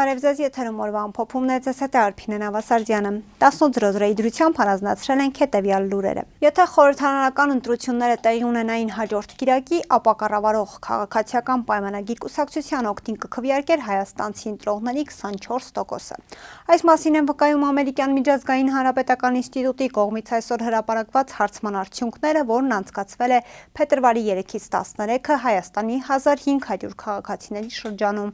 Բարև ձեզ, եթերում օրվա ամփոփումն է, ձեզ հետ է Արփինե Նավասարդյանը։ 18:00 իդրությամբ հանրազնացրել ենք հետևյալ լուրերը։ Եթե խորհրդարանական ընտրությունները տեղի ունենային հաջորդ կիրակի, ապա կառավարող քաղաքացիական պայմանագիր կուսակցության օգտին կքվեարկեր հայաստանցի ընտրողների 24%-ը։ Այս մասին են վկայում ամերիկյան միջազգային հանրապետական ինստիտուտի կողմից այսօր հրապարակված հարցման արդյունքները, որն անցկացվել է փետրվարի 3-ից 13-ը Հայաստանի 1500 քաղաքացիների շրջանում։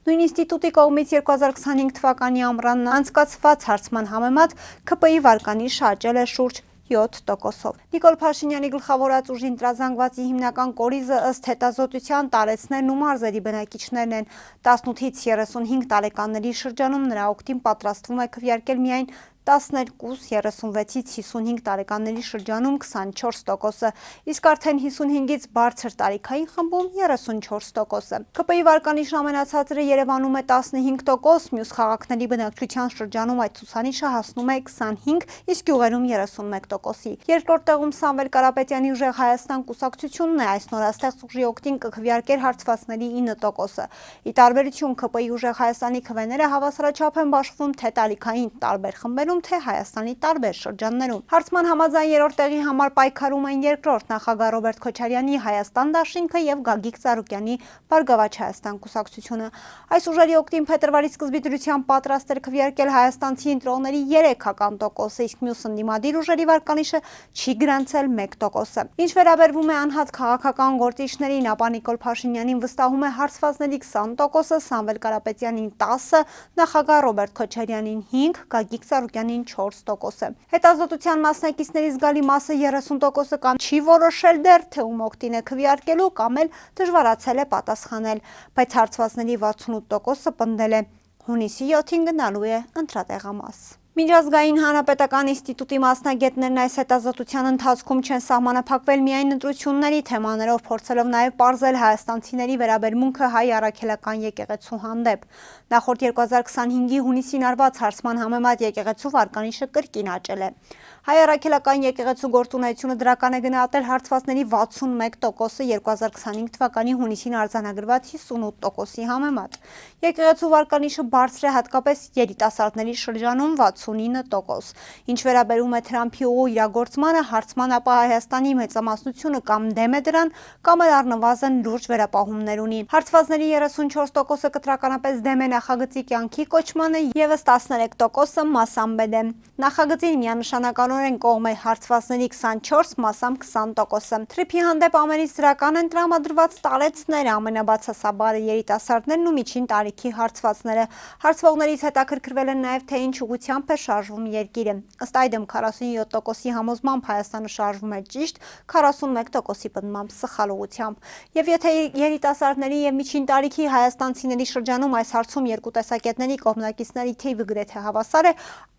Նույն ինստիտուտի կողմից 2025 թվականի ամռանն անցկացված հարցման համեմատ ՔՊ-ի վարկանիշը աճել է շուրջ 7%-ով։ Նիկոլ Փաշինյանի գլխավորած ուժին տրազանգվածի հիմնական կորիզը ըստ հետազոտության տարեցներն ու մարզերի բնակիչներն են։ 18-ից 35 տարեկանների շրջանում նրա օգտին պատրաստվում է քվեարկել միայն 12, 36-ից 55 տարեկանների շրջանում 24%-ը, իսկ արդեն 55-ից բարձր տարիքային խմբում 34%-ը։ ՔՊ-ի վարկանիշն ամենացածրը Երևանում է 15%, մյուս քաղաքների բնակչության շրջանում այդ ցուցանիշը հասնում է 25, իսկ գյուղերում 31%-ի։ Երկրորդ տեղում Սամվել Կարապետյանի ուժեղ Հայաստան կուսակցությունն է, այս նորաստեղծ ուժի օգտին կքվեարկեր հարցվածների 9%-ը։ Ի տարբերություն ՔՊ-ի ուժեղ Հայաստանի քվեները հավասարաչափ են բաշխվում թե տարիքային տարբեր խմբերում, թե Հայաստանի տարբեր շրջաններում։ Հարցման համաձայն երրորդ տեղի համար պայքարում են երկրորդ նախագահ Ռոբերտ Քոչարյանի Հայաստան դաշինքը եւ Գագիկ Ծառուկյանի Բարգավաճ Հայաստան կուսակցությունը։ Այս ուժերի օգտին փետրվարի սկզբի դրությամբ պատրաստ էր քվեարկել հայաստանցի ընտրողների 3%-ը, իսկ մյուս ընդդիմադիր ուժերի վարկանիշը չի գրանցել 1%-ը։ Ինչ վերաբերվում է անհատ քաղաքական գործիչներին, ապա Նիկոլ Փաշինյանին վստահում է հարցվածների 20%-ը, Սամվել Կարապետյանին 10%, նախագահ Ռոբերտ Քոչարյանին 5%, Գագիկ Ծառուկյանին 4%-ը։ Հետազոտության մասնակիցների զգալի մասը 30%-ը կամ չի որոշել դեռ, թե ում օգտին է քվեարկելու, կամ էլ դժվարացել է պատասխանել, բայց հարցվածների 68%-ը պնդել է հունիսի 7-ին գնալու է ընտրատեղամաս։ Միջազգային հանրապետական ինստիտուտի մասնագետներն այս հետազոտության ընթացքում չեն սահմանափակվել միայն ընտրությունների թեմաներով, փորձելով նաև պարզել հայաստանցիների վերաբերմունքը հայ առաքելական եկեղեցու հանդեպ։ Նախորդ 2025-ի հունիսին արված հարցման համեմատ եկեղեցու վարկանիշը կրկին աճել է։ Հայ առաքելական եկեղեցու գործունեությունը դրական է գնահատել հարցվածների 61%-ը 2025 թվականի հունիսին արձանագրված 58%-ի համեմատ։ Եկեղեցու վարկանիշը բարձր է հատկապես երիտասարդների շրջանում 69%։ Ինչ վերաբերում է Թրամփի ուղու իրագործմանը, հարցման ապա Հայաստանի մեծամասնությունը կամ դեմ է դրան, կամ էլ առնվազն լուրջ վերապահումներ ունի։ Հարցվածների 34%-ը կտրականապես դեմ է նախագծի կյանքի կոչմանը, ևս 13%-ը մասամբ է դեմ։ Նախագծին միանշանականորեն կողմ է հարցվածների 24, մասամբ 20%-ը։ Թրիփի հանդեպ ամենից դրական են տրամադրված տարեցները, ամենաբացասաբարը երիտասարդներն ու միջին տարիքի հարցվածները։ Հարցվողներից հետաքրքրվել են նաև թե ինչ ուղղությամբ է շարժվում երկիրը։ Ըստ այդմ 47%-ի համոզմամբ Հայաստանը շարժվում է ճիշտ, 41%-ի պնդմամբ սխալ ուղղությամբ։ Եվ եթե երիտասարդների եւ միջին տարիքի հայաստանցիների շրջանում այս հարցում երկու տեսակետների կողմնակիցների թիվը գրեթե հավասար է,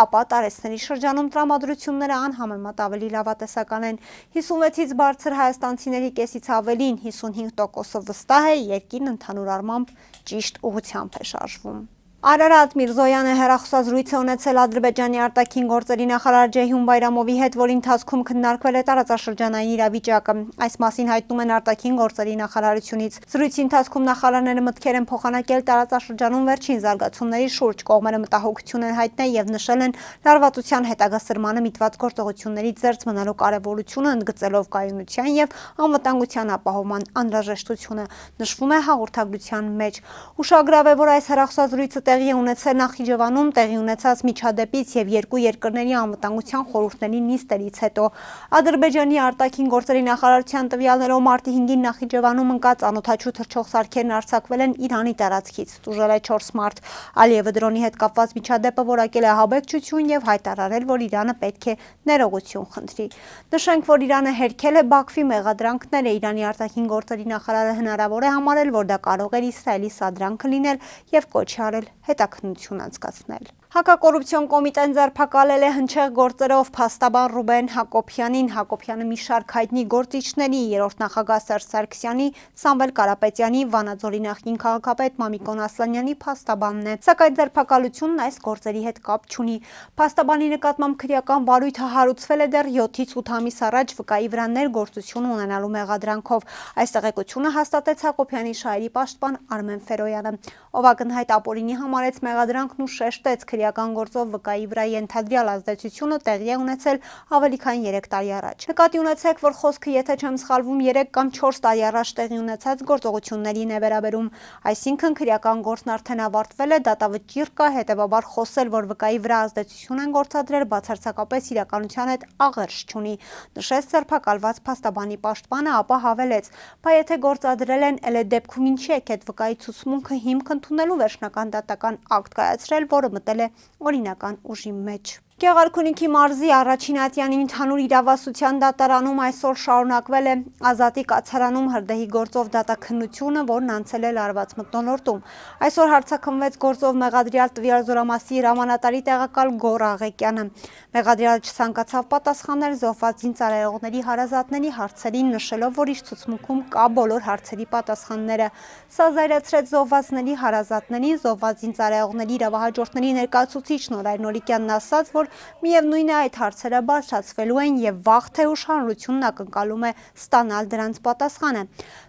ապա տարեցների շրջանում տրամադրությունները անհամեմատ ավելի լավատեսական են։ 56-ից բարձր հայաստանցիների կեսից ավելին 55%-ը վստահ է երկիրն ընդհանուր առմամբ ճիշտ ուղղությամբ է շարժվում։ Արարատ Միրզոյանը հեռախոսազրույց է ունեցել Ադրբեջանի արտաքին գործերի նախարար Ջեյհուն Բայրամովի հետ, որի ընթացքում քննարկվել է տարածաշրջանային իրավիճակը։ Այս մասին հայտնում են արտաքին գործերի նախարարությունից։ Զրույցի ընթացքում նախարարները մտքեր են փոխանակել տարածաշրջանում վերջին զարգացումների շուրջ, կողմերը մտահոգություն են հայտնել եւ նշել են լարվածության հետագա սրմանը միտված գործողություններից զերծ մնալու կարեւորությունը, ընդգծելով կայունության եւ անվտանգության ապահովման անհրաժեշտությունը։ Նշվում է հաղորդագրության մեջ։ Ուշագրավ է, որ այս հեռախոսազրույցը տեղի է ունեցել Նախիջևանում տեղի ունեցած միջադեպից եւ երկու երկրների անվտանգության խորհուրդների նիստերից հետո։ Ադրբեջանի արտաքին գործերի նախարարության տվյալներով մարտի 5-ին Նախիջևանում ընկած անօդաչու թռչող սարքերն արձակվել են Իրանի տարածքից։ Տուժել է 4 մարդ։ Ալիևը դրոնի հետ կապված միջադեպը որակել է ահաբեկչություն եւ հայտարարել, որ Իրանը պետք է ներողություն խնդրի։ Նշենք, որ Իրանը հերքել է Բաքվի մեղադրանքները։ Իրանի արտաքին գործերի նախարարը հնարավոր է համարել, որ դա կարող էր Իսրայելի սադրանքը լինել եւ կոչ արել հետաքննություն անցկացնել։ Հակակոռուպցիոն կոմիտեն ձերբակալել է հնչեղ գործերով փաստաբան Ռուբեն Հակոբյանին։ Հակոբյանը մի շարք հայտնի գործիչների, երրորդ նախագահ Սերժ Սարգսյանի, Սամվել Կարապետյանի, Վանաձորի նախկին քաղաքապետ Մամիկոն Ասլանյանի փաստաբանն է, սակայն ձերբակալությունն այս գործերի հետ կապ չունի։ Փաստաբանի նկատմամբ քրեական վարույթը հարուցվել է դեռ 7-ից 8 ամիս առաջ վկայի վրա ներգործություն ունենալու մեղադրանքով։ Այս տեղեկությունը հաստատեց Հակոբյանի շահերի պաշտպան Արմեն Ֆերոյանը, ով ակնհայտ ապօրինի համարեց մեղադրանքն ու շեշտեց քրեական գործով վկայի վրա ենթադրյալ ազդեցությունը տեղի է ունեցել ավելի քան 3 տարի առաջ։ Նկատի ունեցեք, որ խոսքը, եթե չեմ սխալվում, 3 կամ 4 տարի առաջ տեղի ունեցած գործողություններին է վերաբերում, այսինքն քրեական գործն արդեն ավարտվել է, դատավճիռ կա, հետևաբար խոսել, որ վկայի վրա ազդեցություն են գործադրել, բացարձակապես իրականության հետ աղերս չունի, նշեց ձերբակալված փաստաբանի պաշտպանը, ապա հավելեց. «Բա եթե գործադրել են, էլ է դեպքում ինչի եք այդ վկայի ցուցմունքը հիմք ընդունելու վերջնական դատական ակտ կայացրել, որը մտել է օրինական ուժի մեջ»։ Գեղարքունիքի մարզի առաջին ատյանի ընդհանուր իրավասության դատարանում այսօր շարունակվել է Ազատի կացարանում հրդեհի գործով դատաքննությունը, որն անցել է լարված մթնոլորտում։ Այսօր հարցաքննվեց գործով մեղադրյալ տվյալ զորամասի հրամանատարի տեղակալ Գոռ Աղեկյանը։ Մեղադրյալը չցանկացավ պատասխանել զոհված զինծառայողների հարազատների հարցերին, նշելով, որ իր ցուցմունքում կա բոլոր հարցերի պատասխանները։ Սա զայրացրեց զոհվածների հարազատներին, զոհված զինծառայողների իրավահաջորդների ներկայացուցիչ Նորայր Նորիկյանն ասաց, որ միևնույն է այդ հարցերը բարձրացվելու են եւ վաղ թե ուշ հանրությունն ակնկալում է ստանալ դրանց պատասխանը։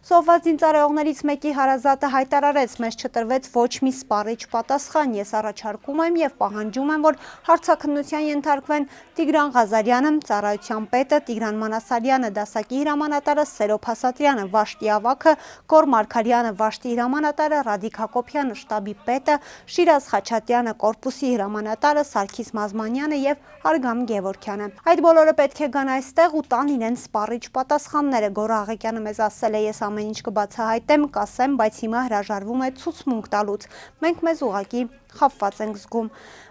Զոհված զինծառայողներից մեկի հարազատը հայտարարեց. «Մեզ չտրվեց ոչ մի սպառիչ պատասխան, ես առաջարկում եմ եւ պահանջում եմ, որ հարցաքննության ենթարկվեն Տիգրան Ղազարյանը, ծառայության պետը, Տիգրան Մանասարյանը, դասակի հրամանատարը Սերոբ Հասատրյանը, Վաշտի ավագը, Գոռ Մարգարյանը, Վաշտի հրամանատարը Ռադիկ Հակոբյանը, շտաբի պետը Շիրազ Խաչատրյանը, կորպուսի հրամանատարը Սարգիս Մազմանյանը եւ Արգամ Գևորգյանը։ Այդ բոլորը պետք է գան այստեղ ու տան իրենց սպառիչ պատասխանները»։ Գոռ Աղեկյանը մեզ ասել է. «Ես ամեն ինչ կբացահայտեմ, կասեմ, բայց հիմա հրաժարվում է ցուցմունք տալուց։ Մենք մեզ ուղղակի խաբված ենք զգում»։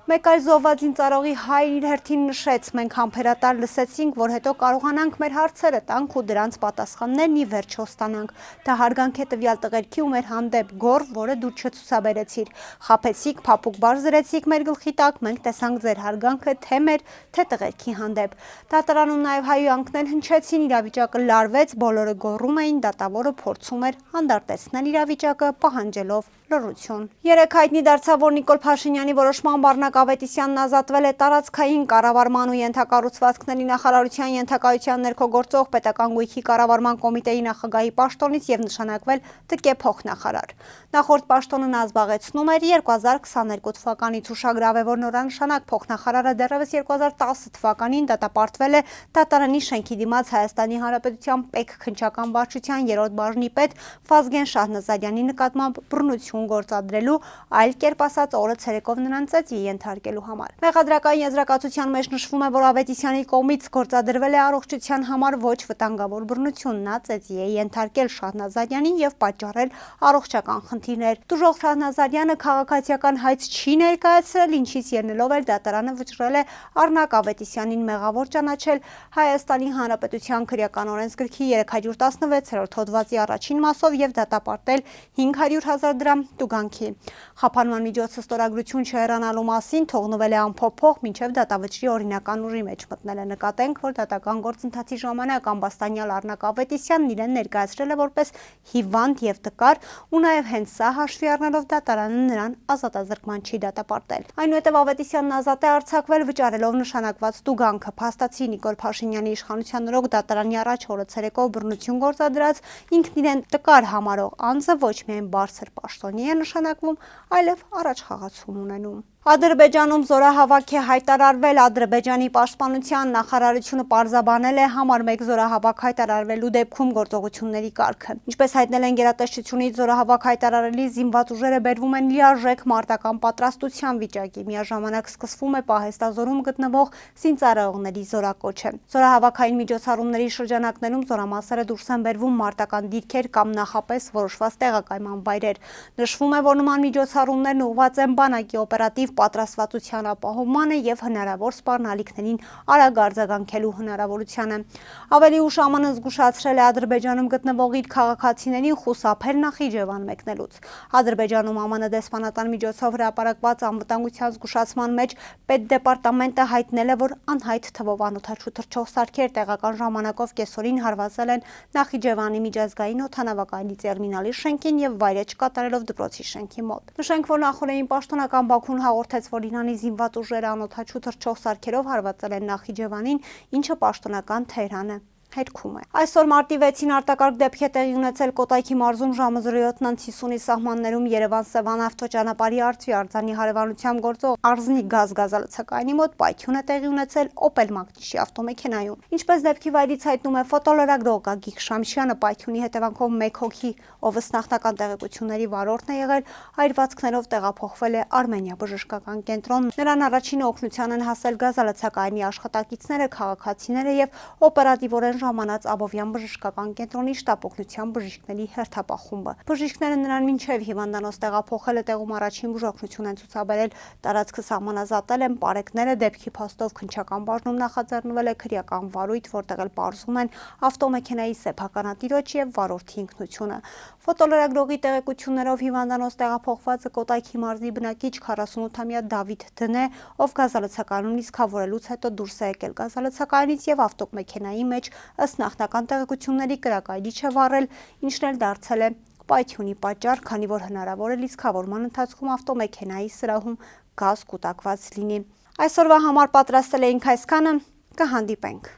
Մեկ այլ զոհված զինծառայողի հայր իր հերթին նշեց. «Մենք համբերատար լսեցինք, որ հետո կարողանանք մեր հարցերը տանք ու դրանց պատասխաններն ի վերջո ստանանք։ Դա հարգանք է տվյալ տղերքի ու մեր հանդեպ, Գոռ, որը դու չցուցաբերեցիր։ Խաբեցիք, փափուկ բար զրեցիք մեր գլխի տակ, մենք տեսանք ձեր հարգանքը թե մեր, թե տղերքի հանդեպ»։ Դատարանում նաև հայհոյանքներ հնչեցին, իրավիճակը լարվեց, բոլորը գոռում էին, դատավորը փորձում էր հանդարտեցնել իրավիճակը, պահանջելով լռություն։ Երեկ հայտնի դարձավ, որ Նիկոլ Փաշինյանի որոշմամբ Արնակ Ավետիսյանն ազատվել է տարածքային կառավարման ու ենթակառուցվածքների նախարարության ենթակայության ներքո գործող պետական գույքի կառավարման կոմիտեի նախագահի պաշտոնից եւ նշանակվել ՏԿ փոխնախարար։ Նախորդ պաշտոնը նա զբաղեցնում էր 2022 թվականից։ Ուշագրավ է, որ նորանշանակ փոխնախարարը դեռևս 2010 թվականին դատապարտվել է դատարանի շենքի դիմաց Հայաստանի Հանրապետության ՊԵԿ քննչական վարչության 3-րդ բաժնի պետ Ֆազգեն Շահնազարյանի նկատմամբ բռնություն գործադրելու, այլ կերպ ասած օրը ցերեկով նրան ծեծի ենթարկելու համար։ Մեղադրական եզրակացության մեջ նշվում է, որ Ավետիսյանի կողմից գործադրվել է առողջության համար ոչ վտանգավոր բռնություն։ Նա ծեծի է ենթարկել Շահնազարյանին եւ պատճառել առողջական խնդիրներ։ Տուժող Շահնազարյանը քաղաքացիական հայց չի ներկայացրել, ինչից ելնելով էլ դատարանը վճռել է Արնակ Ավետիսյանին մեղավոր ճանաչել Հայաստանի Հանրապետության քրեական օրենսգրքի 316-րդ հոդվածի առաջին մասով եւ դատապարտել 500,000 դրամ տուգանքի։ Խափանման միջոցը ստորագրություն չհեռանալու մասին թողնվել է անփոփոխ մինչև դատավճռի օրինական ուժի մեջ մտնել է։ Նկատենք, որ դատական գործընթացի ժամանակ ամբաստանյալ Արնակ Ավետիսյանն իրեն ներկայացրել է որպես հիվանդ եւ տկար ու նաեւ հենց սա հաշվի առնելով դատարանը նրան ազատազրկման չի դատապարտել։ Այնուհետև Ավետիսյանն ազատ է արձակվել վճարելով նշանակված տուգանքը։ Փաստացի Նիկոլ Փաշինյանի իշխանության օրոք դատարանի առաջ օրը ցերեկով բռնություն գործադրած ինքն իրեն տկար համարող անձը ոչ միայն բարձր պաշտոնի է նշանակվում, այլև առաջխաղացում ունենում։ Ադրբեջանում զորահավաք է հայտարարվել։ Ադրբեջանի պաշտպանության նախարարությունը պարզաբանել է համար 1 զորահավաք հայտարարվելու դեպքում գործողությունների կարգը։ Ինչպես հայտնել են գերատեսչությունից, զորահավաք հայտարարելի զինված ուժերը բերվում են լիարժեք մարտական պատրաստության վիճակի։ Միաժամանակ սկսվում է պահեստազորում գտնվող զինծառայողների զորակոչը։ Զորահավաքային միջոցառումների շրջանակներում զորամասերը դուրս են բերվում մարտական դիրքեր կամ նախապես որոշված տեղակայման վայրեր։ Նշվում է, որ նման միջոցառումներն ուղղված են բանակի օպերատիվ պատրաստվածության ապահովմանը եւ հնարավոր սպառնալիքներին արագ արձագանքելու հնարավորությանը։ Ավելի ուշ ԱՄՆ-ն զգուշացրել է Ադրբեջանում գտնվող իր քաղաքացիներին խուսափել Նախիջևան մեկնելուց։ Ադրբեջանում ԱՄՆ դեսպանատան միջոցով հրապարակված անվտանգության զգուշացման մեջ պետդեպարտամենտը հայտնել է, որ անհայտ թվով անօդաչու թռչող սարքեր տեղական ժամանակով կեսօրին հարվածել են Նախիջևանի միջազգային օդանավակայանի տերմինալի շենքին եւ վայրէջք կատարելով դպրոցի շենքի մոտ։ Նշենք, որ նախորդին պաշտոնական Բաքուն հաղորդեց, որ Իրանի զինված ուժերը անօդաչու թռչող սարքերով հարվածել են Նախիջևանին, ինչը պաշտոնական Թեհրանը հերքում է։ Այսօր մարտի 6-ին արտակարգ դեպք է տեղի ունեցել Կոտայքի մարզում ժամը 0:7:50-ի սահմաններում Երևան-Սևան ավտոճանապարհի Արծվի արձանի հարևանությամբ գործող Արզնի գազ գազալցակայանի մոտ պայթյուն է տեղի ունեցել Opel Magnich-ի ավտոմեքենայում։ Ինչպես դեպքի վայրից հայտնում է ֆոտոլրագրող Գագիկ Շամշյանը, պայթյունի հետևանքով 1 հոգի, ով ըստ նախնական տեղեկությունների վարորդն է եղել, այրվածքներով տեղափոխվել է Արմենիա բժշկական կենտրոն։ Նրան առաջինը օգնության են հասել գազալցակայանի աշխատակիցները, քաղաքացիները եւ օպերատիվորեն ժամանած Աբովյան բժշկական կենտրոնի շտապօգնության բժիշկների հերթապահ խումբը։ Բժիշկները նրան մինչև հիվանդանոց տեղափոխել է, տեղում առաջին բուժօգնություն են ցուցաբերել, տարածքը սահմանազատել են պարեկները, դեպքի փաստով քննչական բաժնում նախաձեռնվել է քրեական վարույթ, որտեղ էլ պարզում են ավտոմեքենայի սեփականատիրոջ եւ վարորդի ինքնությունը։ Ֆոտոլրագրողի տեղեկություններով հիվանդանոց տեղափոխվածը Կոտայքի մարզի բնակիչ 48-ամյա Դավիթ Դն է, ով գազալցակայանում լիցքավորելուց հետո դուրս է եկել գազալցակայանից եւ ավտոմեքենայի մեջ ըստ նախնական տեղեկությունների կրակայլիչ է վառել, ինչն էլ դարձել է պայթյունի պատճառ, քանի որ հնարավոր է լիցքավորման ընթացքում ավտոմեքենայի սրահում գազ կուտակված լինի։ Այսօրվա համար պատրաստել էինք այսքանը, կհանդիպենք։